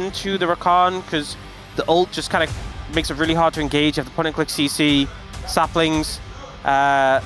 into the Rakan because the ult just kind of makes it really hard to engage. You have to point and click CC, saplings that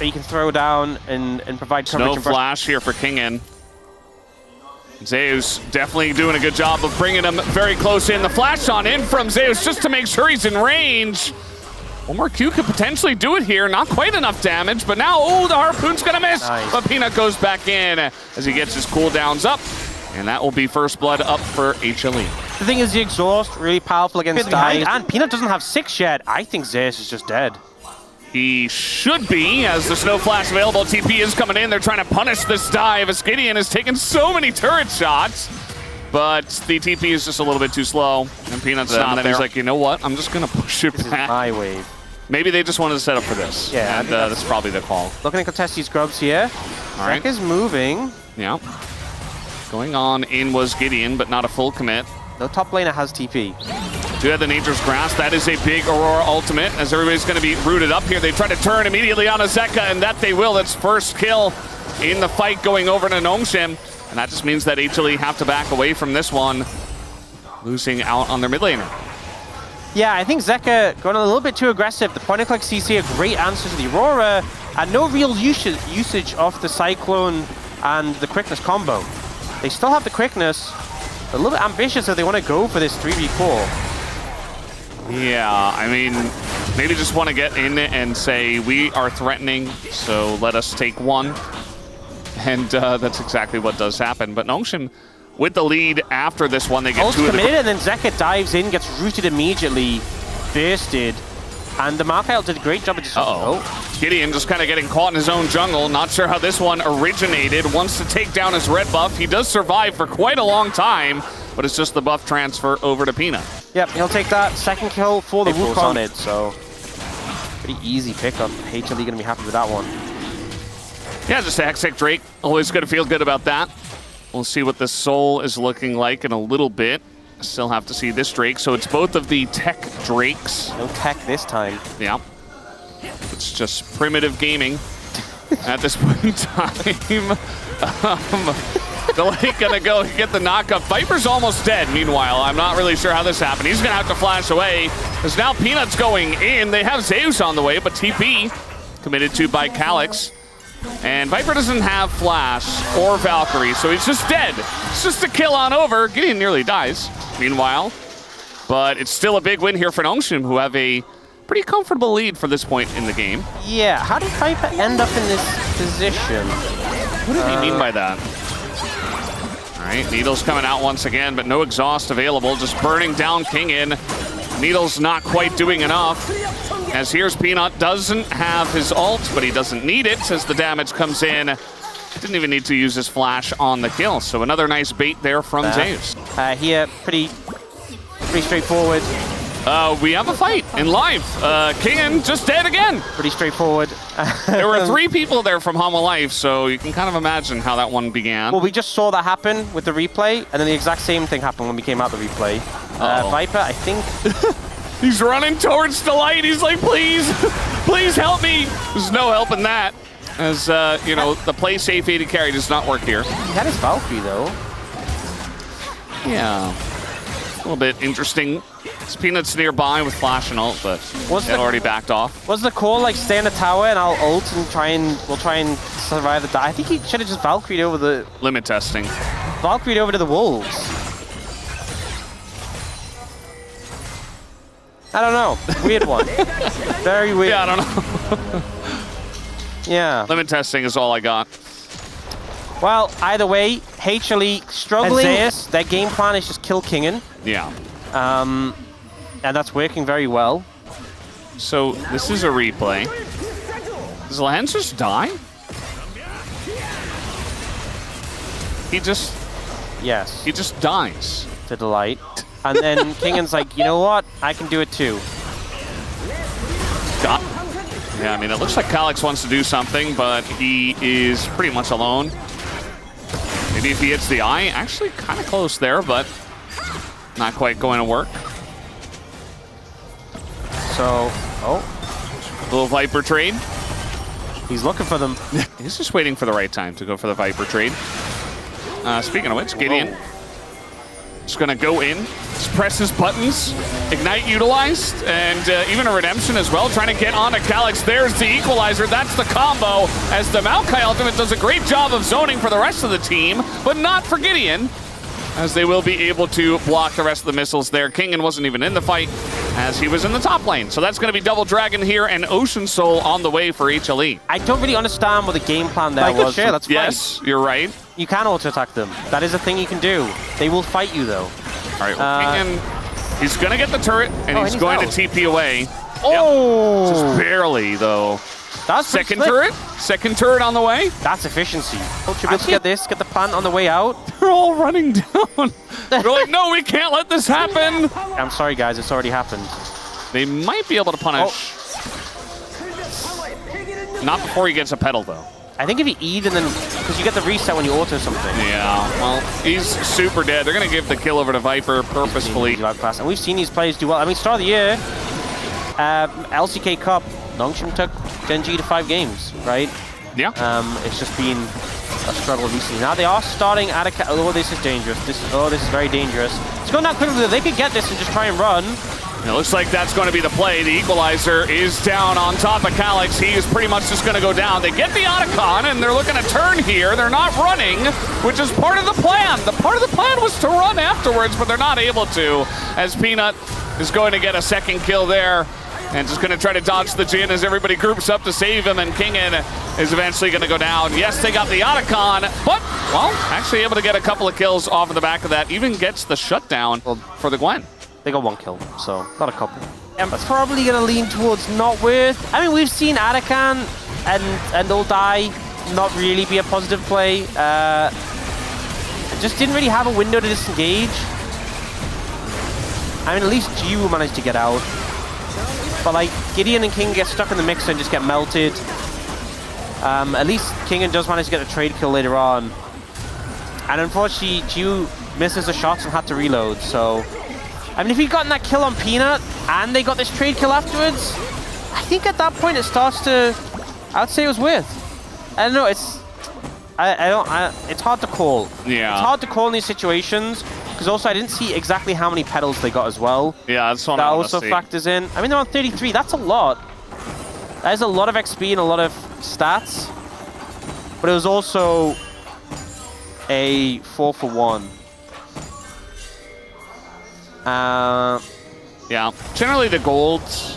you can throw down and provide coverage. No flash here for Kingen. Zeus definitely doing a good job of bringing him very close in. The flash on in from Zeus just to make sure he's in range. One more Q could potentially do it here. Not quite enough damage, but now, oh, the Harpoon's gonna miss. Nice. But Peanut goes back in as he gets his cooldowns up. And that will be first blood up for HLE. The thing is, the exhaust, really powerful against dive. And Peanut doesn't have 6 yet. I think Zeus is just dead. He should be, as the Snow Flash available. TP is coming in. They're trying to punish this dive, as Gideon has taken so many turret shots. But the TP is just a little bit too slow. And Peanut's not there. And then he's like, you know what? I'm just going to push it back. This is my wave. Maybe they just wanted to set up for this. Yeah, and that's probably the call. Looking at contest these grubs here. All right. Zek is moving. Yeah. Going on in was Gideon, but not a full commit. No top laner has TP. Do have the Nature's Grasp. That is a big Aurora ultimate, as everybody's going to be rooted up here. They try to turn immediately on Azeka, and that they will. That's first kill in the fight going over to Nongshim. And that just means that HLE have to back away from this one, losing out on their mid laner. Yeah, I think Zeka going a little bit too aggressive. The point and click CC, a great answer to the Aurora, and no real usage of the Cyclone and the quickness combo. They still have the quickness, a little bit ambitious if they want to go for this 3v4. Yeah, I mean, maybe just want to get in and say, we are threatening, so let us take one. And that's exactly what does happen. But Nongshim with the lead after this one. They get Ult's committed, and then Zeka dives in, gets rooted immediately, bursted. And the Markyle did a great job of just... Gideon just kind of getting caught in his own jungle. Not sure how this one originated. Wants to take down his red buff. He does survive for quite a long time, but it's just the buff transfer over to Peanut. Yep, he'll take that second kill for the Wukong on it, so pretty easy pickup. HLE going to be happy with that one. Yeah, just a Hextech Drake. Always going to feel good about that. We'll see what the Soul is looking like in a little bit. Still have to see this Drake, so it's both of the tech Drakes. No tech this time. Yeah. It's just primitive gaming at this point in time. Delay gonna go get the knockup. Viper's almost dead, meanwhile. I'm not really sure how this happened. He's gonna have to flash away, because now Peanut's going in. They have Zeus on the way, but TP committed to by Calyx. And Viper doesn't have Flash or Valkyrie, so he's just dead. It's just a kill on over. Gideon nearly dies, meanwhile. But it's still a big win here for Nongshim, who have a pretty comfortable lead for this point in the game. Yeah, how did Viper end up in this position? What do you mean by that? All right, Needle's coming out once again, but no exhaust available. Just burning down Kingen. Needle's not quite doing enough. As here's Peanut, doesn't have his ult, but he doesn't need it as the damage comes in. Didn't even need to use his flash on the kill. So another nice bait there from Zeus. Here, pretty straightforward. We have a fight in live. Kingen just dead again. Pretty straightforward. There were 3 people there from Hanwha Life, so you can kind of imagine how that one began. Well, we just saw that happen with the replay, and then the exact same thing happened when we came out the replay. Viper, I think... He's running towards the light. He's like, please, please help me. There's no help in that. As, you know, the play safe AD carry does not work here. He had his Valkyrie, though. Yeah. A little bit interesting. Peanut's nearby with flash and ult, but it already backed off. Was the call like stay in the tower and I'll ult and we'll try and survive the die? I think he should have just Valkyried over the... Limit testing. Valkyried over to the wolves. I don't know. Weird one. Very weird. Yeah, I don't know. Yeah. Limit testing is all I got. Well, either way, HLE struggling. Zeus, their game plan is just kill Kingen. Yeah. And that's working very well. So this is a replay. Does Lance just die? He just... Yes. He just dies. To the light. And then Kingen's like, you know what? I can do it too. Yeah, I mean, it looks like Calyx wants to do something, but he is pretty much alone. Maybe if he hits the eye, actually kind of close there, but not quite going to work. So, little Viper trade. He's looking for them. He's just waiting for the right time to go for the Viper trade. Speaking of which, Gideon Just gonna go in, just press his buttons, Ignite utilized, and even a Redemption as well, trying to get onto Calyx. There's the equalizer, that's the combo, as the Maokai ultimate does a great job of zoning for the rest of the team, but not for Gideon, as they will be able to block the rest of the missiles there. Kingen wasn't even in the fight, as he was in the top lane. So that's gonna be Double Dragon here, and Ocean Soul on the way for HLE. I don't really understand what the game plan there was. Sure, let's fight. Yes, you're right. You can auto-attack them. That is a thing you can do. They will fight you, though. All right, well, Kingen, he's going to get the turret, and he's going to TP away. Oh! Yep. Just barely, though. That's second turret. Second turret on the way. That's efficiency. Should be able to get this, get the plant on the way out. They're all running down. They're like, no, we can't let this happen. I'm sorry, guys. It's already happened. They might be able to punish. Not before he gets a pedal, though. I think if you E'd and then, because you get the reset when you auto something. Yeah, well, he's super dead. They're going to give the kill over to Viper purposefully. And we've seen these players do well. I mean, start of the year, LCK Cup, Nongshim took Gen.G to 5 games, right? Yeah. It's just been a struggle recently. Now they are starting at a... Oh, this is dangerous. This is very dangerous. It's going down quickly. They could get this and just try and run. It looks like that's going to be the play. The equalizer is down on top of Calyx. He is pretty much just going to go down. They get the Otacon, and they're looking to turn here. They're not running, which is part of the plan. The part of the plan was to run afterwards, but they're not able to, as Peanut is going to get a second kill there. And just going to try to dodge the Jin as everybody groups up to save him, and Kingen is eventually going to go down. Yes, they got the Otacon, but, well, actually able to get a couple of kills off of the back of that. Even gets the shutdown for the Gwen. They got 1 kill, so not a couple. And probably going to lean towards not worth. I mean, we've seen Otacon and They'll Die not really be a positive play. Just didn't really have a window to disengage. I mean, at least Jiwoo managed to get out. But like, Gideon and King get stuck in the mixer and just get melted. At least Kingen does manage to get a trade kill later on. And unfortunately, Jiwoo misses the shots and had to reload, so... I mean, if he'd gotten that kill on Peanut and they got this trade kill afterwards, I think at that point it starts to... I would say it was worth. I don't know, it's... it's hard to call. Yeah. It's hard to call in these situations, because also I didn't see exactly how many pedals they got as well. Yeah, that's what that also factors in. I mean, they're on 33. That's a lot. That is a lot of XP and a lot of stats. But it was also a 4-for-1. Yeah, generally the golds,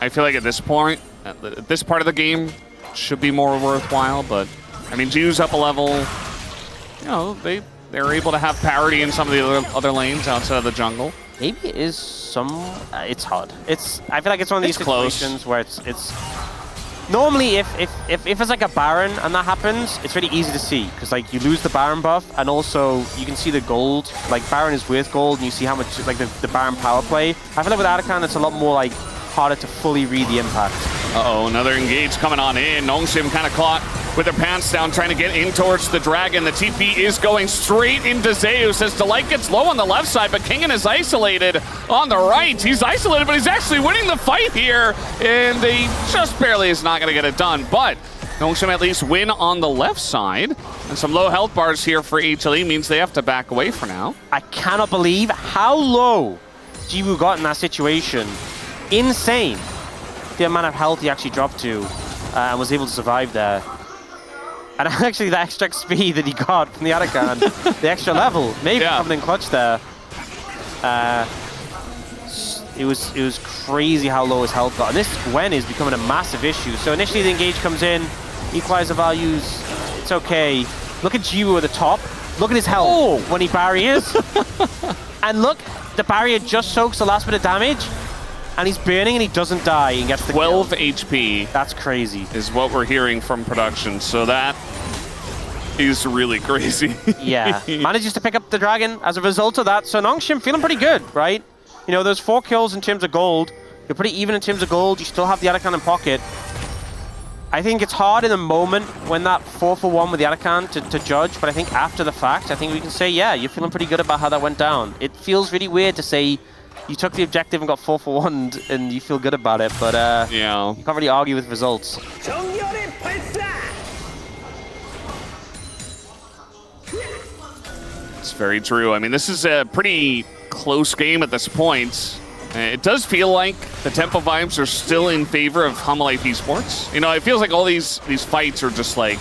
I feel like at this point, at this part of the game, should be more worthwhile, but I mean, Jiwoo's up a level, you know, they're able to have parity in some of the other lanes outside of the jungle. Maybe it is some, it's hard. I feel like it's one of these situations where it's normally if it's like a Baron and that happens, it's really easy to see, because like you lose the Baron buff, and also you can see the gold. Like Baron is worth gold, and you see how much like the Baron power play. I feel like with Otacon, it's a lot more like harder to fully read the impact. Uh-oh, another engage coming on in. Nongshim kind of caught with their pants down, trying to get in towards the Dragon. The TP is going straight into Zeus as Delight gets low on the left side, but Kingen is isolated on the right. He's isolated, but he's actually winning the fight here, and they just barely is not going to get it done. But Nongshim at least win on the left side, and some low health bars here for HLE means they have to back away for now. I cannot believe how low Jiwoo got in that situation. Insane. The amount of health he actually dropped to and was able to survive there. And actually the extra XP that he got from the Otacon, the extra level, maybe coming in clutch there. It was crazy how low his health got. And this Gwen is becoming a massive issue. So initially the engage comes in, equalizer values, it's okay. Look at Jiwoo at the top. Look at his health when he barriers. And look, the barrier just soaks the last bit of damage. And he's burning and he doesn't die and gets the 12 kill. HP. That's crazy. Is what we're hearing from production. So that is really crazy. Yeah. Manages to pick up the Dragon as a result of that. So Nongshim feeling pretty good, right? You know, those 4 kills in terms of gold. You're pretty even in terms of gold. You still have the Otacon in pocket. I think it's hard in the moment when that 4-for-1 with the Otacon to judge, but I think after the fact, I think we can say, yeah, you're feeling pretty good about how that went down. It feels really weird to say you took the objective and got 4-for-1 and you feel good about it, but yeah, you can't really argue with results. It's Very true. I mean, this is a pretty close game at this point. It does feel like the tempo vibes are still in favor of Hanwha eSports. You know, it feels like all these fights are just like,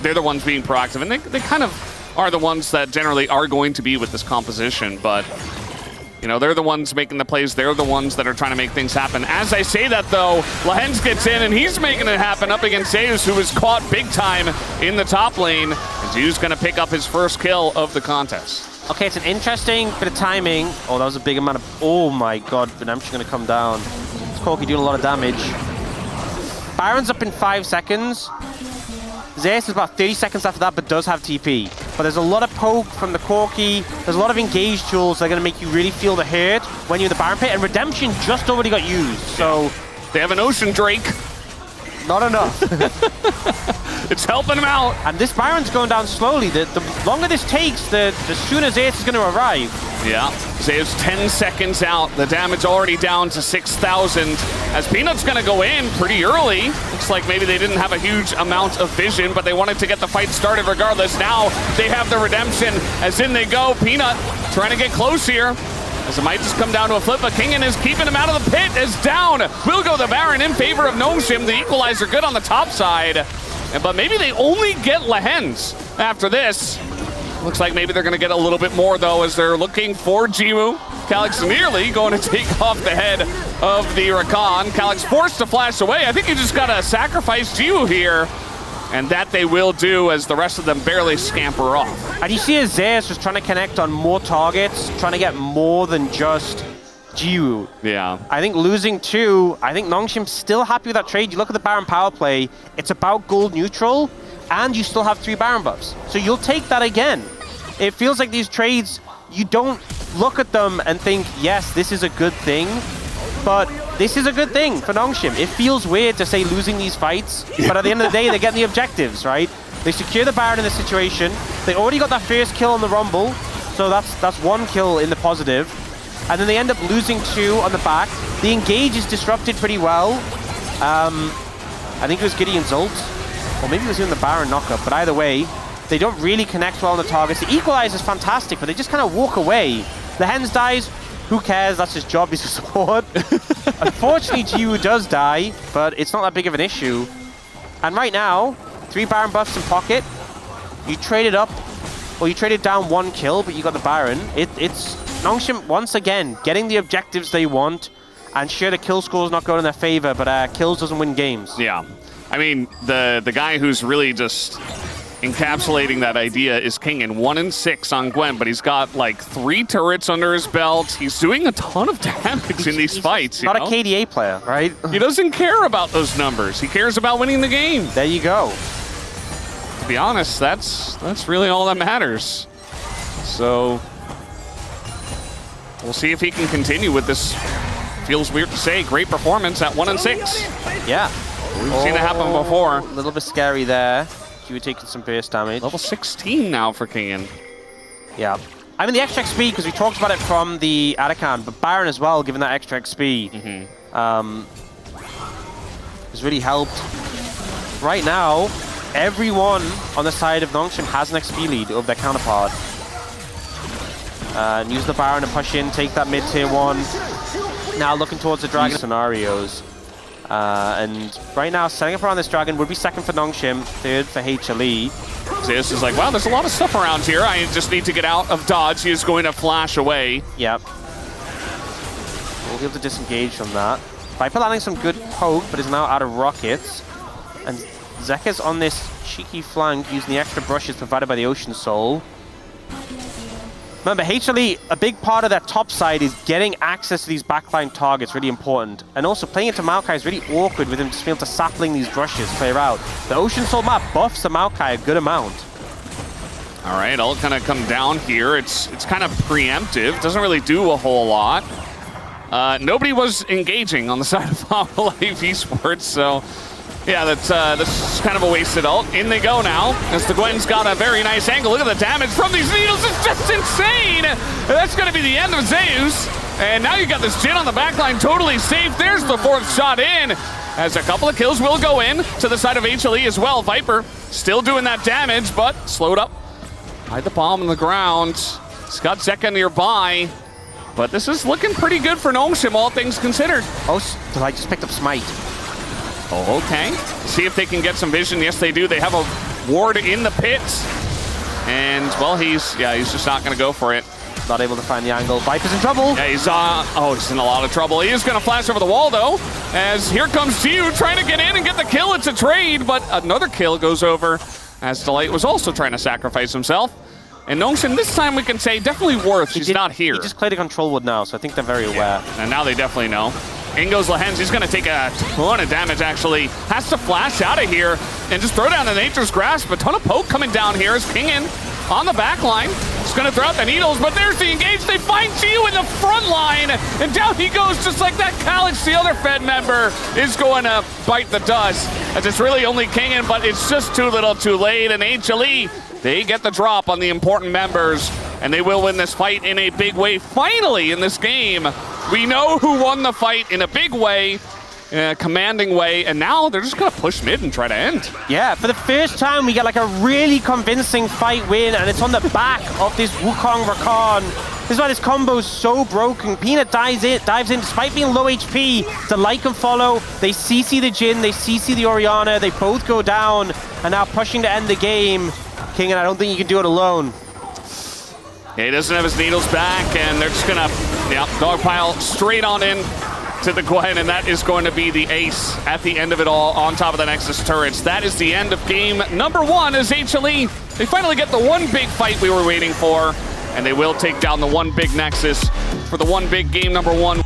they're the ones being proactive, and they kind of are the ones that generally are going to be with this composition, but you know, they're the ones making the plays. They're the ones that are trying to make things happen. As I say that, though, Lehens gets in, and he's making it happen up against Zeus, who was caught big time in the top lane. And Zeus going to pick up his first kill of the contest. Okay, it's an interesting bit of timing. Oh, that was a big amount of... Oh my god, Redemption going to come down. It's Corki doing a lot of damage. Byron's up in 5 seconds. Zeus is about 30 seconds after that, but does have TP. But there's a lot of poke from the Corki. There's a lot of engaged tools that are going to make you really feel the hurt when you're in the Baron pit. And Redemption just already got used, so... They have an Ocean Drake. Not enough. It's helping him out. And this Byron's going down slowly. The longer this takes, the sooner Zeus is going to arrive. Yeah, Zeus 10 seconds out. The damage already down to 6,000. As Peanut's going to go in pretty early. Looks like maybe they didn't have a huge amount of vision, but they wanted to get the fight started regardless. Now they have the redemption. As in they go. Peanut trying to get close here. As it might just come down to a flip, but Kingen is keeping him out of the pit. Is down. Will go the Baron in favor of Noshim. The equalizer good on the top side. But maybe they only get Lehens after this. Looks like maybe they're going to get a little bit more, though, as they're looking for Jimu. Calyx nearly going to take off the head of the Rakan. Calyx forced to flash away. I think you just got to sacrifice Jimu here. And that they will do as the rest of them barely scamper off. And you see Zeus just trying to connect on more targets, trying to get more than just Jiwoo. Yeah. I think losing 2, I think Nongshim's still happy with that trade. You look at the Baron power play, it's about gold neutral, and you still have 3 Baron buffs. So you'll take that again. It feels like these trades, you don't look at them and think, yes, this is a good thing, but this is a good thing for Nongshim. It feels weird to say losing these fights, but at the end of the day, they're getting the objectives, right? They secure the Baron in this situation. They already got that first kill on the Rumble, so that's 1 kill in the positive. And then they end up losing 2 on the back. The engage is disrupted pretty well. I think it was Gideon's ult, or maybe it was even the Baron knockup, but either way, they don't really connect well on the targets. The equalizer is fantastic, but they just kind of walk away. The Hens dies. Who cares? That's his job. He's a support. Unfortunately, Jiwoo does die, but it's not that big of an issue. And right now, 3 Baron buffs in pocket. You traded up, or you traded down 1 kill, but you got the Baron. It's Nongshim, once again, getting the objectives they want. And sure, the kill score is not going in their favor, but kills doesn't win games. Yeah. I mean, the guy who's really just encapsulating that idea is Kingen. 1 and 6 on Gwen, but he's got like 3 turrets under his belt. He's doing a ton of damage in these fights. He's not a KDA player, right? He doesn't care about those numbers. He cares about winning the game. There you go. To be honest, that's really all that matters. So we'll see if he can continue with this. Feels weird to say, great performance at 1 and 6. Yeah. We've seen it happen before. A little bit scary there. You were taking some burst damage. Level 16 now for Kingen. Yeah. I mean, the extra XP, because we talked about it from the Arakan, but Baron as well, given that extra XP, has really helped. Right now, everyone on the side of Nongshim has an XP lead over their counterpart. Use the Baron to push in, take that mid-tier 1. Now looking towards the Dragon scenarios. And right now, setting up around this Dragon would be 2nd for Nongshim, 3rd for HLE. Zeus is like, wow, there's a lot of stuff around here. I just need to get out of dodge. He is going to flash away. Yep. We'll be able to disengage from that. Viper landing some good poke, but is now out of rockets. And Zekka's on this cheeky flank using the extra brushes provided by the Ocean Soul. Remember, HLE, a big part of their top side is getting access to these backline targets, really important. And also playing into Maokai is really awkward with him just being able to sapling these brushes, clear out. The Ocean Soul map buffs the Maokai a good amount. All right, I'll kind of come down here. It's kind of preemptive, doesn't really do a whole lot. Nobody was engaging on the side of Hanwha eSports, so yeah, that's kind of a wasted ult. In they go now, as the Gwen's got a very nice angle. Look at the damage from these needles. It's just insane. That's going to be the end of Zeus. And now you got this Jin on the backline totally safe. There's the 4th shot in, as a couple of kills will go in to the side of HLE as well. Viper still doing that damage, but slowed up Hide the bomb on the ground. He's got Zeka nearby. But this is looking pretty good for Nomesim, all things considered. Oh, I just picked up Smite. Oh, okay. See if they can get some vision. Yes, they do. They have a ward in the pits. And, well, he's just not going to go for it. Not able to find the angle. Viper's in trouble. Yeah, he's in a lot of trouble. He is going to flash over the wall, though, as here comes Zeus trying to get in and get the kill. It's a trade, but another kill goes over as Delight was also trying to sacrifice himself. And Nomesim, this time we can say definitely worth. She's not here. He just played a control wood now, so I think they're very aware. Yeah, and now they definitely know. In goes Lehens. He's going to take a ton of damage, actually. Has to flash out of here and just throw down the Nature's Grasp. A ton of poke coming down here as Kingin on the back line. He's going to throw out the needles, but there's the engage. They find Gio in the front line, and down he goes just like that. Calyx, the other Fed member, is going to bite the dust. As it's really only Kingin, but it's just too little too late. And HLE, they get the drop on the important members, and they will win this fight in a big way. Finally, in this game, we know who won the fight in a big way, in a commanding way, and now they're just going to push mid and try to end. Yeah, for the first time, we get like a really convincing fight win, and it's on the back of this Wukong Rakan. This is why this combo is so broken. Peanut dives in despite being low HP. To like and follow, they CC the Jhin, they CC the Orianna, they both go down, and now pushing to end the game. King, and I don't think you can do it alone. Yeah, he doesn't have his needles back, and they're just gonna, dogpile straight on in to the Gwen, and that is going to be the ace at the end of it all on top of the Nexus turrets. That is the end of game number 1 as HLE, they finally get the one big fight we were waiting for, and they will take down the one big Nexus for the one big game number 1.